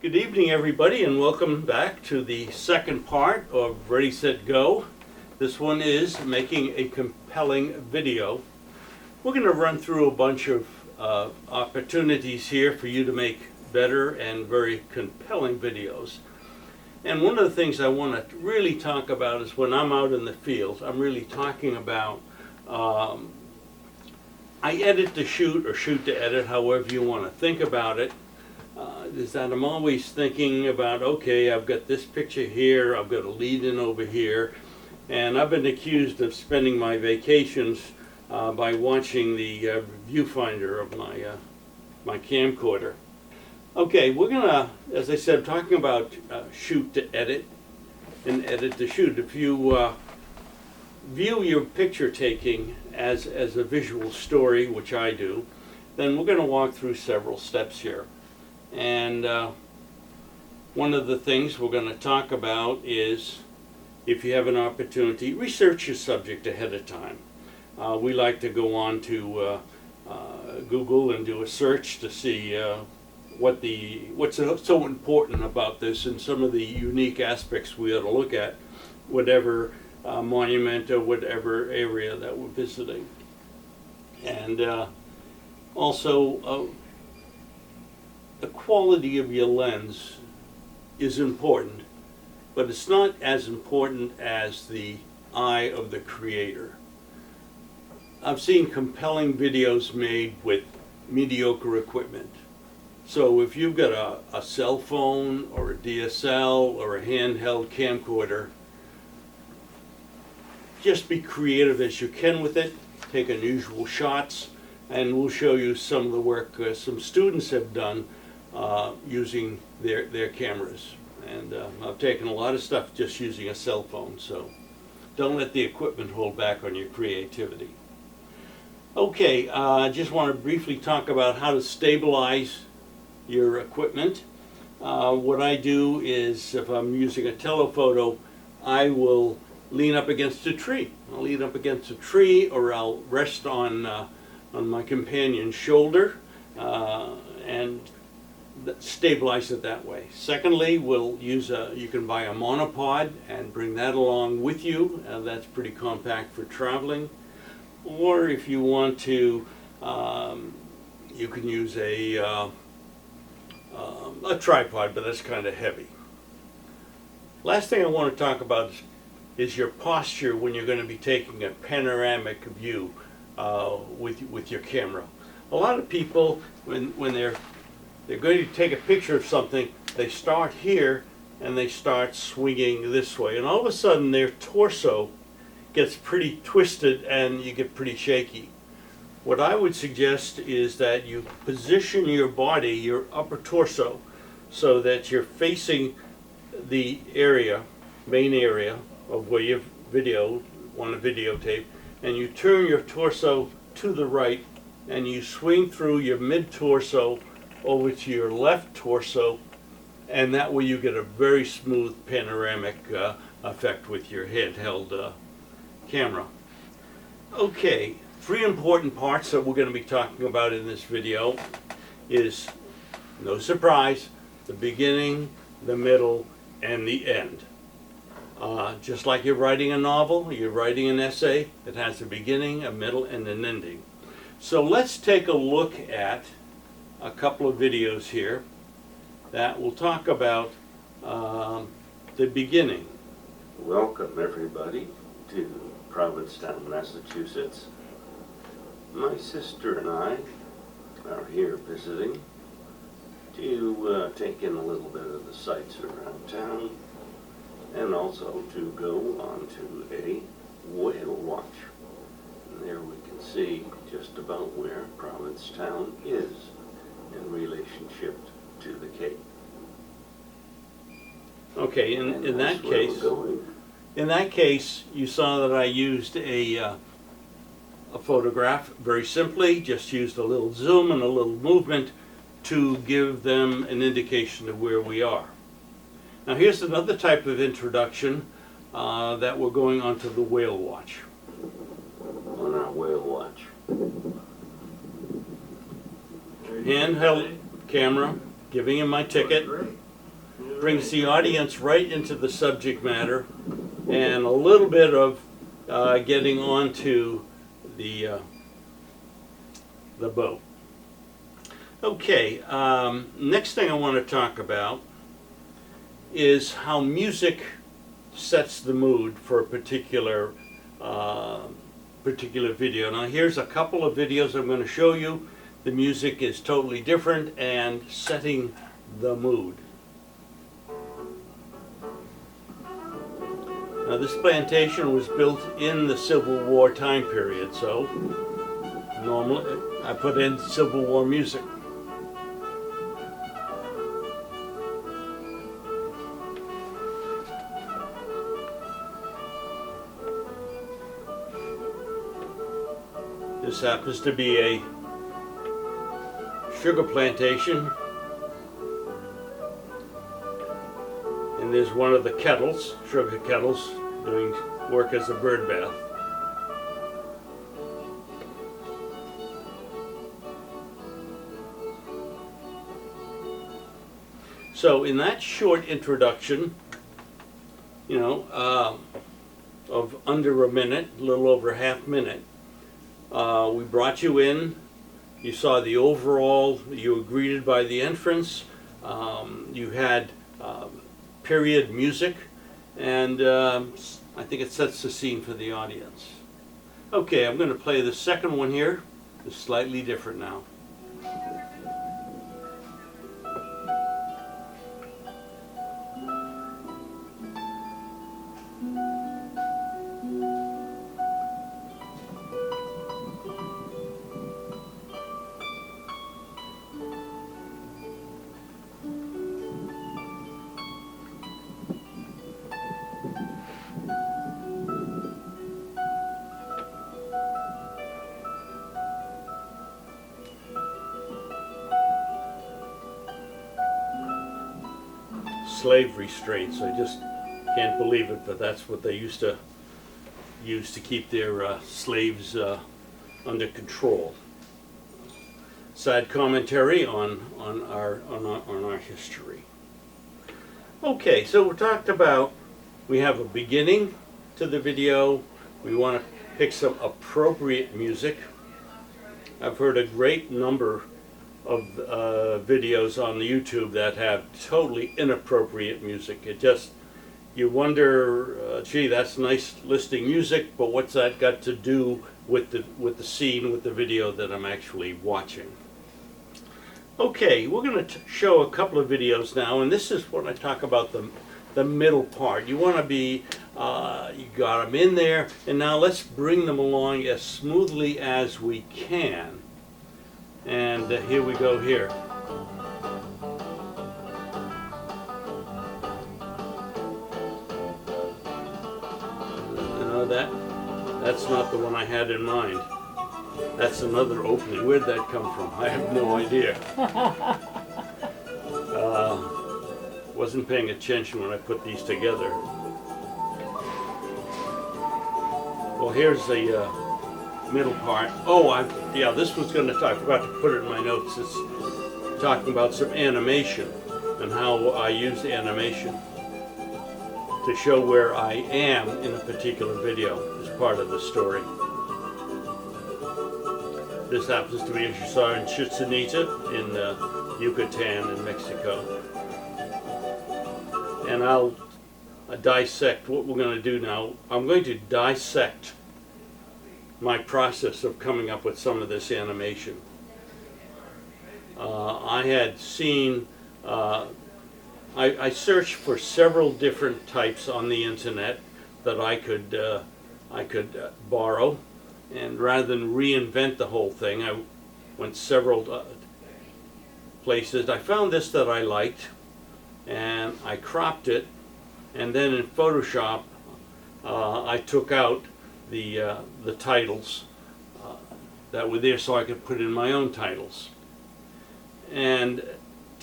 Good evening, everybody, and welcome back to the second part of Ready, Set, Go. This one is making a compelling video. We're going to run through a bunch of opportunities here for you to make better and very compelling videos. And one of the things I want to really talk about is when I'm out in the field, I'm really talking about I edit to shoot or shoot to edit, however you want to think about it. Is that I'm always thinking about, okay, I've got this picture here, I've got a lead in over here, and I've been accused of spending my vacations by watching the viewfinder of my camcorder. Okay, we're gonna, as I said, talking about shoot to edit and edit to shoot. If you view your picture taking as a visual story, which I do, then we're going to walk through several steps here. And one of the things we're going to talk about is, if you have an opportunity, research your subject ahead of time. We like to go on to Google and do a search to see what's so important about this and some of the unique aspects we ought to look at, whatever monument or whatever area that we're visiting. And also, the quality of your lens is important, but it's not as important as the eye of the creator. I've seen compelling videos made with mediocre equipment. So if you've got a cell phone or a DSL or a handheld camcorder, just be creative as you can with it, take unusual shots, and we'll show you some of the work some students have done using their cameras. And I've taken a lot of stuff just using a cell phone, so don't let the equipment hold back on your creativity. Okay, I just want to briefly talk about how to stabilize your equipment. What I do is, if I'm using a telephoto, I will lean up against a tree. I'll lean up against a tree, or I'll rest on my companion's shoulder and stabilize it that way. Secondly, we'll use you can buy a monopod and bring that along with you. That's pretty compact for traveling. Or if you want to, you can use a tripod, but that's kind of heavy. Last thing I want to talk about is your posture when you're going to be taking a panoramic view with your camera. A lot of people, when they're going to take a picture of something, they start here and they start swinging this way, and all of a sudden their torso gets pretty twisted and you get pretty shaky. What I would suggest is that you position your body, your upper torso, so that you're facing the area, main area of where you want to videotape, and you turn your torso to the right and you swing through your mid-torso over to your left torso, and that way you get a very smooth panoramic effect with your handheld camera. Okay, three important parts that we're going to be talking about in this video is, no surprise, the beginning, the middle, and the end. Just like you're writing a novel, you're writing an essay, it has a beginning, a middle, and an ending. So let's take a look at a couple of videos here that will talk about the beginning. Welcome everybody to Provincetown, Massachusetts. My sister and I are here visiting to take in a little bit of the sights around town, and also to go on to a whale watch. And there we can see just about where Provincetown is in relationship to the Cape. Okay, in that case, you saw that I used a photograph very simply, just used a little zoom and a little movement to give them an indication of where we are. Now here's another type of introduction that we're going on to the whale watch. On our whale watch. Handheld camera, giving him my ticket. brings the audience right into the subject matter, and a little bit of getting onto the boat. Okay, next thing I want to talk about is how music sets the mood for a particular video. Now here's a couple of videos I'm going to show you. The music is totally different and setting the mood. Now this plantation was built in the Civil War time period, so normally I put in Civil War music. This happens to be a sugar plantation, and there's one of the kettles, sugar kettles, doing work as a bird bath. So in that short introduction, of under a minute, a little over half minute, we brought you in. You saw the overall, you were greeted by the entrance, you had period music, and I think it sets the scene for the audience. Okay, I'm going to play the second one here. It's slightly different now. Slave restraints. I just can't believe it, but that's what they used to use to keep their slaves under control. Sad commentary on our history. Okay, so we talked about, we have a beginning to the video. We want to pick some appropriate music. I've heard a great number of videos on the YouTube that have totally inappropriate music. It just, you wonder, gee, that's nice listening music, but what's that got to do with the scene, with the video that I'm actually watching? Okay, we're going to show a couple of videos now, and this is what I talk about the middle part. You want to be, you got them in there, and now let's bring them along as smoothly as we can. And here we go here. That's not the one I had in mind. That's another opening. Where'd that come from? I have no idea. Wasn't paying attention when I put these together. Well, here's the middle part. Oh, yeah, this was going to talk. I forgot to put it in my notes. It's talking about some animation and how I use animation to show where I am in a particular video as part of the story. This happens to be, as you saw, in Chichen Itza in Yucatan in Mexico. And I'll dissect what we're going to do now. I'm going to dissect my process of coming up with some of this animation. I had seen, I searched for several different types on the internet that I could borrow, and rather than reinvent the whole thing, I went several places. I found this that I liked, and I cropped it, and then in Photoshop I took out the titles that were there so I could put in my own titles. And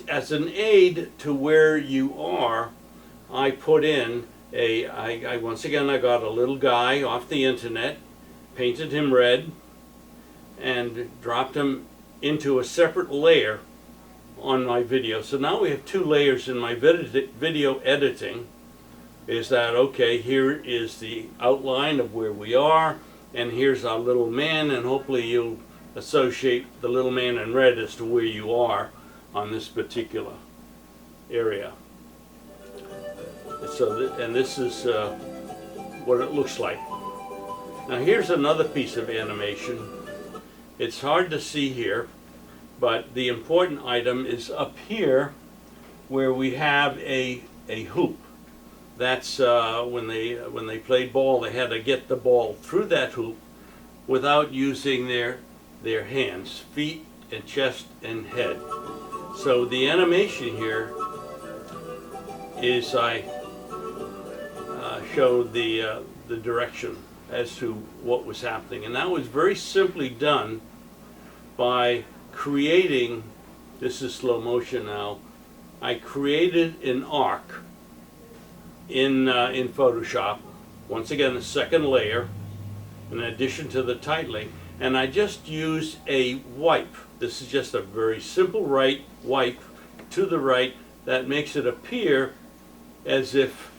as an aid to where you are, I put in once again I got a little guy off the internet, painted him red, and dropped him into a separate layer on my video. So now we have two layers in my video editing. Is that okay, here is the outline of where we are, and here's our little man, and hopefully you'll associate the little man in red as to where you are on this particular area. So, and this is what it looks like. Now here's another piece of animation. It's hard to see here, but the important item is up here where we have a hoop. That's when they played ball, they had to get the ball through that hoop without using their hands, feet and chest and head. So the animation here is I showed the direction as to what was happening, and that was very simply done by creating, this is slow motion now, I created an arc in Photoshop, once again the second layer, in addition to the titling, and I just used a wipe. This is just a very simple wipe to the right that makes it appear as if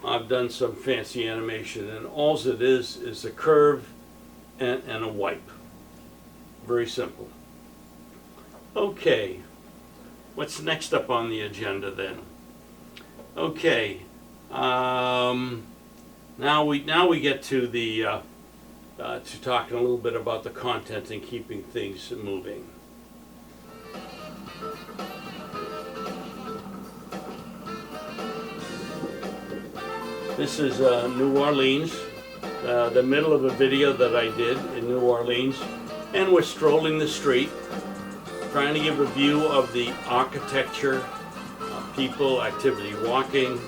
I've done some fancy animation, and all it is a curve and a wipe. Very simple. Okay, what's next up on the agenda then? Okay, now we get to the to talking a little bit about the content and keeping things moving. This is New Orleans, the middle of a video that I did in New Orleans, and we're strolling the street, trying to give a view of the architecture, people, activity, walking.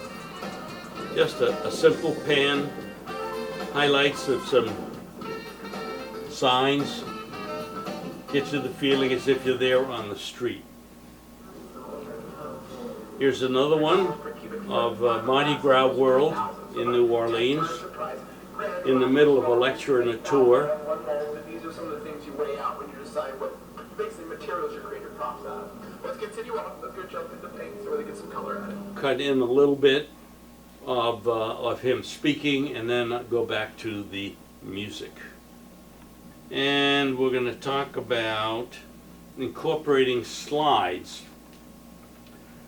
Just a simple pan, highlights of some signs, gets you the feeling as if you're there on the street. Here's another one of Mardi Gras World in New Orleans, in the middle of a lecture and a tour. These are some of the things you weigh out when you decide what basically materials you create your props out of. Let's continue on. Let's go jump into paint so we get some color at it. Cut in a little bit of him speaking, and then go back to the music. And we're going to talk about incorporating slides.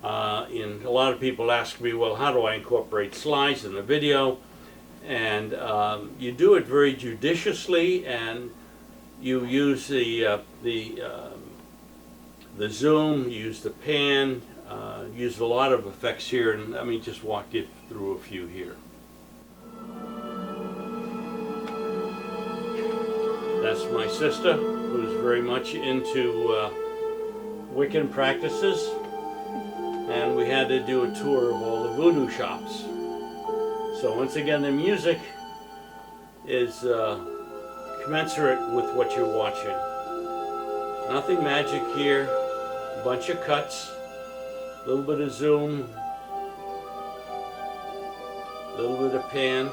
A lot of people ask me, well, how do I incorporate slides in the video? And you do it very judiciously, and you use the zoom, use the pan, use a lot of effects here, and let me just walk you through a few here. That's my sister, who's very much into Wiccan practices, and we had to do a tour of all the voodoo shops. So once again, the music is commensurate with what you're watching. Nothing magic here, a bunch of cuts, a little bit of zoom, a little bit of pan.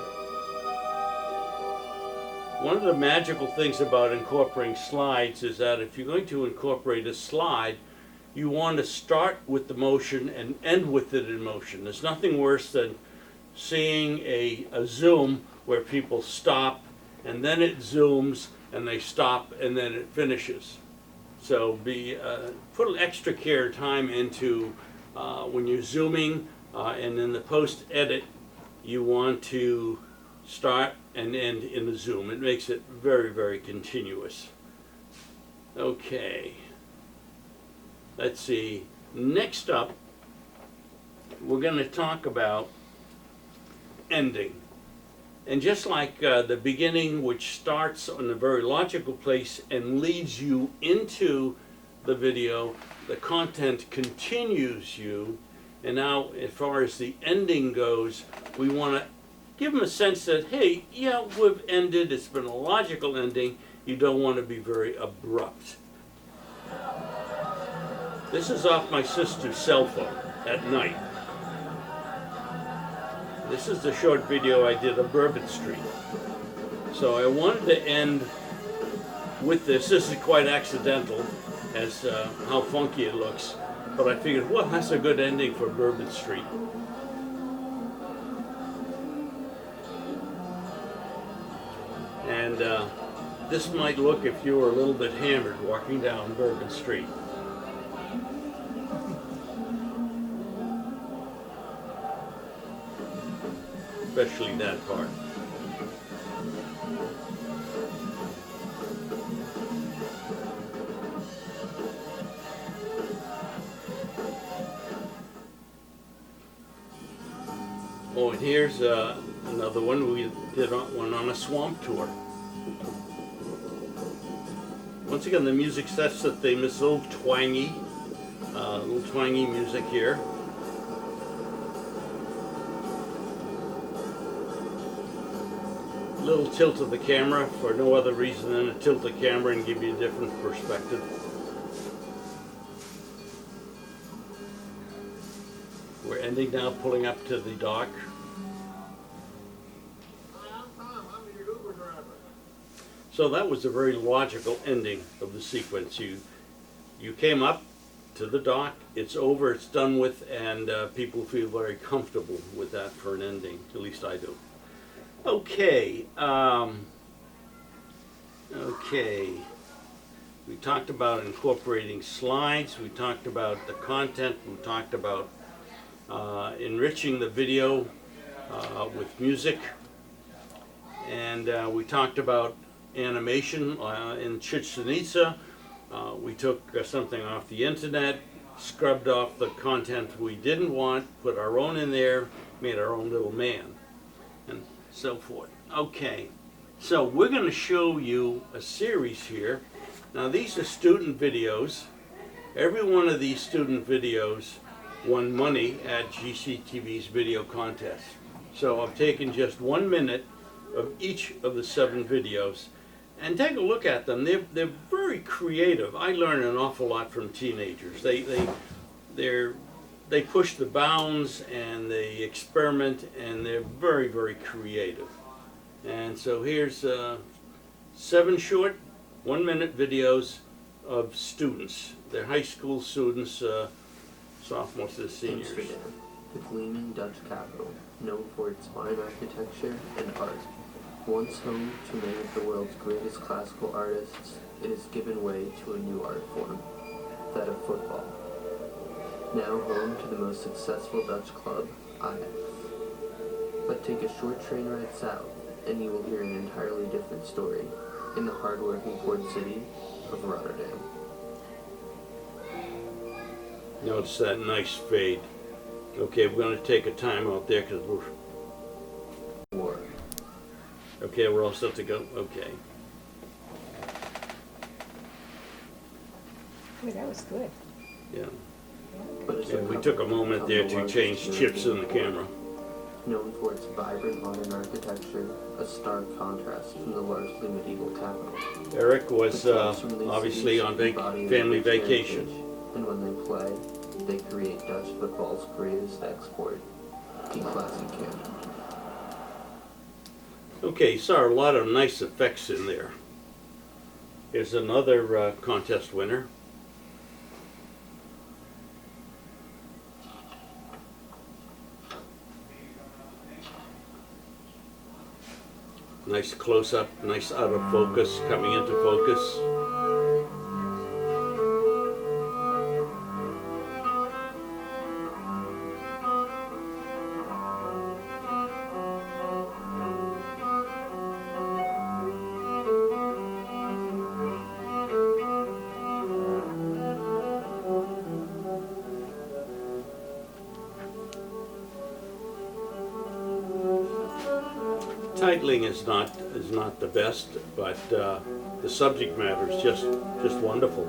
One of the magical things about incorporating slides is that if you're going to incorporate a slide, you want to start with the motion and end with it in motion. There's nothing worse than seeing a zoom where people stop and then it zooms and they stop and then it finishes. So put an extra care time into when you're zooming, and in the post edit you want to start and end in the zoom. It makes it very, very continuous. Okay, let's see. Next up, we're going to talk about ending. And just like the beginning, which starts on a very logical place and leads you into the video, the content continues you. And now, as far as the ending goes, we want to give them a sense that, hey, yeah, we've ended. It's been a logical ending. You don't want to be very abrupt. This is off my sister's cell phone at night. This is the short video I did of Bourbon Street. So I wanted to end with this. This is quite accidental. as how funky it looks. But I figured, well, that's a good ending for Bourbon Street. And this might look, if you were a little bit hammered walking down Bourbon Street. Especially that part. Oh, and here's another one. We did one on a swamp tour. Once again, the music sets the theme. It's a little twangy music here. Little tilt of the camera for no other reason than to tilt the camera and give you a different perspective. We're ending now, pulling up to the dock. So that was a very logical ending of the sequence. You came up to the dock, it's over, it's done with, and people feel very comfortable with that for an ending. At least I do. Okay. Okay. We talked about incorporating slides. We talked about the content. We talked about enriching the video with music. And we talked about animation in Chichen Itza. We took something off the internet, scrubbed off the content we didn't want, put our own in there, made our own little man, and so forth. Okay, so we're going to show you a series here. Now these are student videos. Every one of these student videos won money at GCTV's video contest. So I've taken just 1 minute of each of the 7 videos and take a look at them. They're very creative. I learn an awful lot from teenagers. They push the bounds and they experiment, and they're very, very creative. And so here's 7 short 1 minute videos of students. They're high school students, sophomores to seniors. Amsterdam, the gleaming Dutch capital, known for its fine architecture and art. Once home to many of the world's greatest classical artists, it has given way to a new art form, that of football. Now home to the most successful Dutch club, Ajax. But take a short train ride south, and you will hear an entirely different story, in the hard-working port city of Rotterdam. Notice that nice fade. Okay, we're going to take a time out there because we're... War. Okay, we're all set to go. Okay. Boy, that was good. Yeah. But it's Yeah, we took a moment there to change chips in the camera. Known for its vibrant modern architecture, a stark contrast from the largely medieval capital. Eric was The clubs from these obviously cities on embody family rich vacation. heritage, and when they play, they create Dutch football's greatest export, the classic camp. Okay, saw a lot of nice effects in there. Here's another contest winner. Nice close-up, nice out of focus, coming into focus. Titling is not the best, but the subject matter is just wonderful.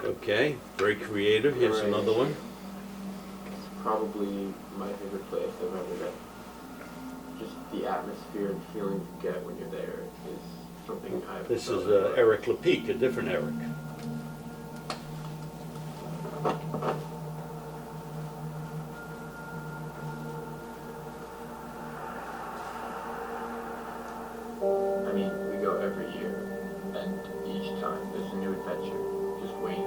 Okay, very creative. Here's Right. another one. It's probably my favorite place I've ever been. Just the atmosphere and feeling you get when you're there is something I've This felt is before. Eric Lepeque, a different Eric. and each time there's a new adventure just waiting.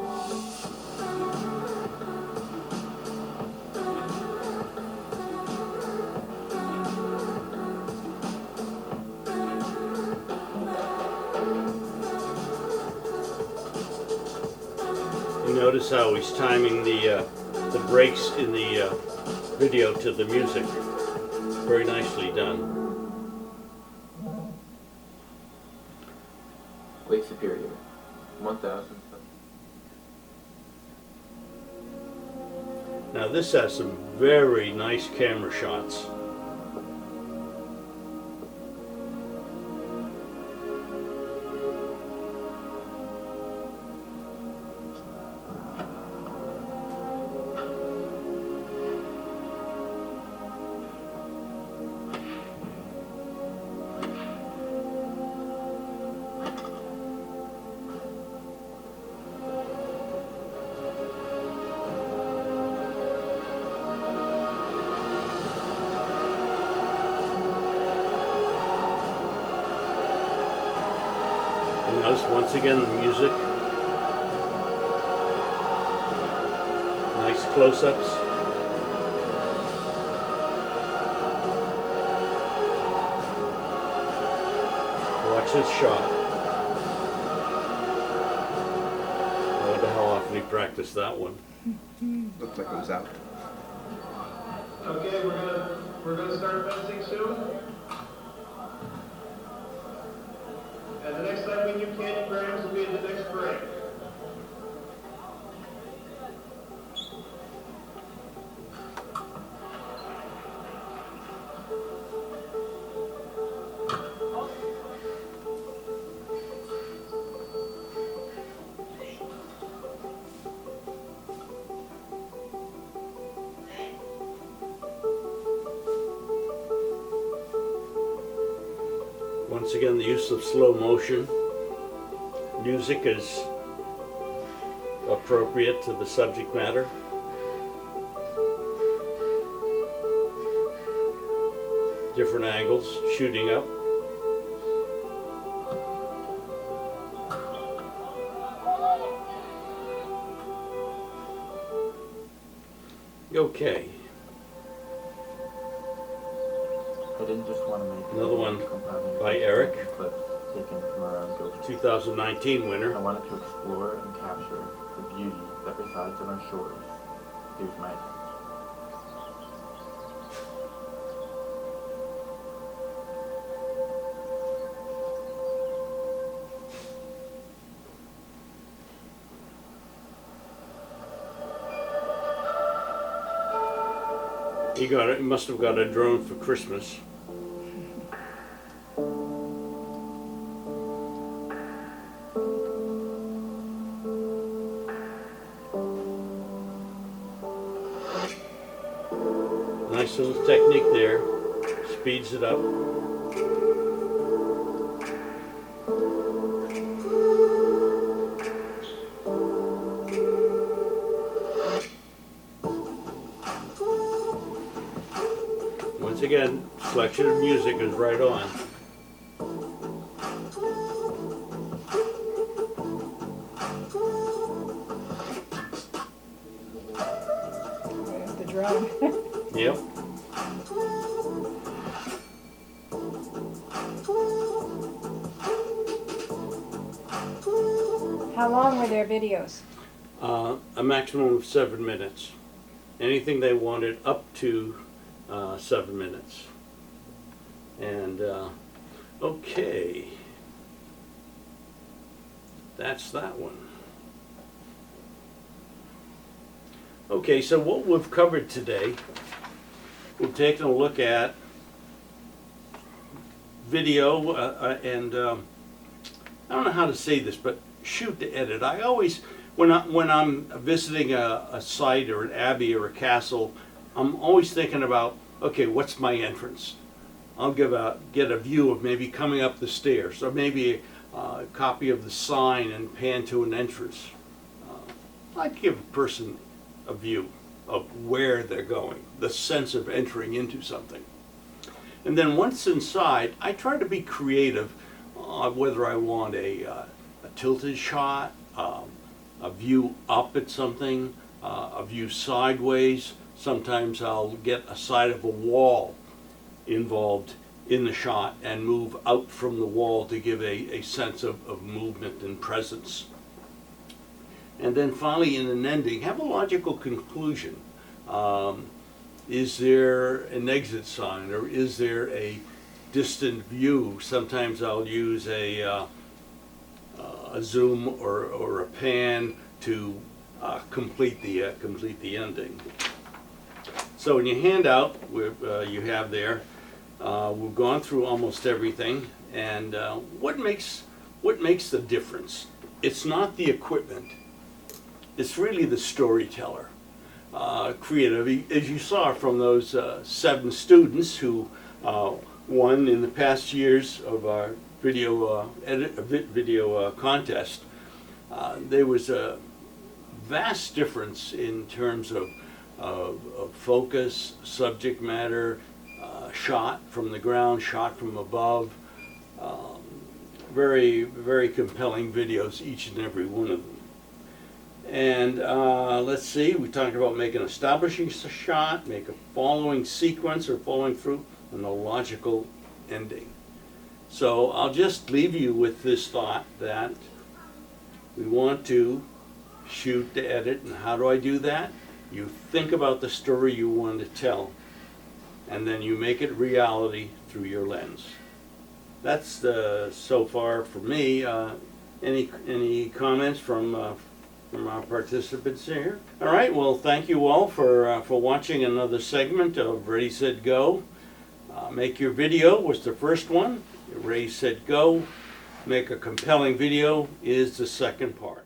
You notice how he's timing the breaks in the video to the music. Very nicely done. Lake Superior, 1,000. Now this has some very nice camera shots. And notice once again the music. Nice close-ups. Watch this shot. I wonder how often he practiced that one. Looked like it was out. Okay, we're gonna start fencing soon. And the next time we do candy grams will be at the next break. Once again, the use of slow motion. Music is appropriate to the subject matter. Different angles, shooting up. Okay, I didn't just want to make Another one compounding by Eric. clips taken from around Gilbert. 2019 winner. I wanted to explore and capture the beauty that resides on our shores. Here's my He got it. He must have got a drone for Christmas. Nice little technique there. Speeds it up. Once again, selection of music is right on. The drone. Yep. How long were their videos? A maximum of 7 minutes. Anything they wanted up to 7 minutes. And okay, that's that one. Okay, so what we've covered today, we've taken a look at video and I don't know how to say this, but shoot to edit. I always, when I'm visiting a site or an abbey or a castle, I'm always thinking about, okay, what's my entrance? I'll get a view of maybe coming up the stairs, or maybe a copy of the sign and pan to an entrance. I like to give a person a view of where they're going, the sense of entering into something. And then once inside, I try to be creative, whether I want a tilted shot, a view up at something, a view sideways. Sometimes I'll get a side of a wall involved in the shot and move out from the wall to give a sense of movement and presence. And then finally, in an ending, have a logical conclusion. Is there an exit sign, or is there a distant view? Sometimes I'll use a zoom or a pan to complete the ending. So in your handout, you have there, we've gone through almost everything, and what makes the difference? It's not the equipment. It's really the storyteller. Creative, as you saw from those 7 students who won in the past years of our video contest, there was a vast difference in terms of focus, subject matter, shot from the ground, shot from above. Very, very compelling videos, each and every one of them. And let's see, we talked about making an establishing shot, make a following sequence or following through, and a logical ending. So I'll just leave you with this thought that we want to shoot to edit. And how do I do that? You think about the story you want to tell, and then you make it reality through your lens. That's so far for me. Any comments from our participants here? All right, well, thank you all for watching another segment of Ready, Set, Go. Make your video was the first one. Ready, Set, Go. Make a compelling video is the second part.